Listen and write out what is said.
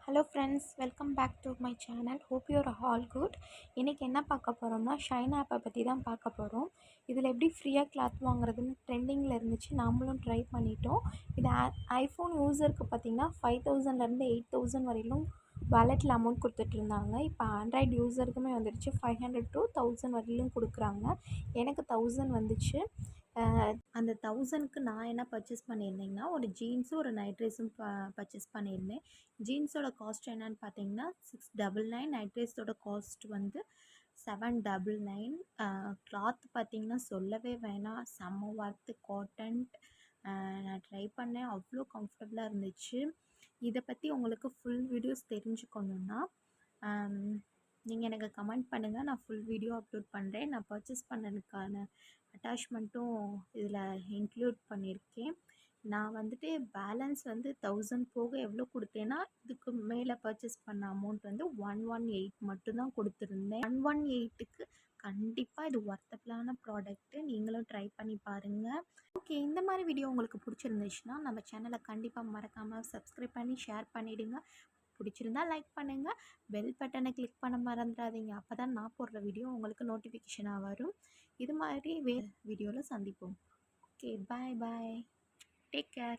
Hello friends, welcome back to my channel. Hope you're all good. இன்றைக்கி என்ன பார்க்க போகிறோம்னா, ஷைன் ஆப்பை பற்றி தான் பார்க்க போகிறோம். இதில் எப்படி ஃப்ரீயாக கிளாத் வாங்குறதுன்னு ட்ரெண்டிங்கில் இருந்துச்சு, நாமளும் ட்ரை பண்ணிட்டோம். இது ஐஃபோன் யூஸருக்கு பார்த்திங்கன்னா 5000லேருந்து 8000 வரையிலும் வாலெட்டில் அமௌண்ட் கொடுத்துட்ருந்தாங்க. இப்போ ஆண்ட்ராய்டு யூஸருக்குமே வந்துடுச்சு 500 to 1000 வரையிலும் கொடுக்குறாங்க. எனக்கு 1000 வந்துச்சு. அந்த 1000க்கு நான் என்ன பர்ச்சேஸ் பண்ணியிருந்தேங்கன்னா, ஒரு ஜீன்ஸும் ஒரு நைட் ட்ரெஸ்ஸும் பர்ச்சேஸ் பண்ணியிருந்தேன். ஜீன்ஸோட காஸ்ட் என்னன்னு பார்த்தீங்கன்னா 699, நைட் ட்ரெஸ்ஸோட காஸ்ட் வந்து 799. கிளாத் பார்த்திங்கன்னா சொல்லவே வேணாம், செம்ம ஒர்த்து, காட்டன். நான் ட்ரை பண்ணேன், அவ்வளோ கம்ஃபர்டபுளாக இருந்துச்சு. இதை பற்றி உங்களுக்கு ஃபுல் வீடியோஸ் தெரிஞ்சுக்கணுன்னா நீங்கள் எனக்கு கமெண்ட் பண்ணுங்கள், நான் ஃபுல் வீடியோ அப்லோட் பண்ணுறேன். நான் பர்ச்சேஸ் பண்ணதுக்கான அட்டாச்மெண்ட்டும் இதில் இன்க்ளூட் பண்ணியிருக்கேன். நான் வந்துட்டு பேலன்ஸ் வந்து 1000 போக எவ்வளோ கொடுத்தேன்னா, இதுக்கு மேலே பர்ச்சேஸ் பண்ண அமௌண்ட் வந்து 118 மட்டும்தான் கொடுத்துருந்தேன். 118க்கு கண்டிப்பாக இது ஒர்த்தபிளான ப்ராடக்ட்டு. நீங்களும் ட்ரை பண்ணி பாருங்கள். ஓகே, இந்த மாதிரி வீடியோ உங்களுக்கு பிடிச்சிருந்துச்சுன்னா நம்ம சேனலை கண்டிப்பாக மறக்காமல் சப்ஸ்கிரைப் பண்ணி ஷேர் பண்ணிவிடுங்க. பிடிச்சிருந்தா லைக் பண்ணுங்கள், பெல் பட்டனை கிளிக் பண்ண மறந்துடாதீங்க. அப்போ தான் நான் போடுற வீடியோ உங்களுக்கு நோட்டிஃபிகேஷனாக வரும். இது மாதிரி வேறு வீடியோவில் சந்திப்போம். ஓகே, பாய் பாய், டேக் கேர்.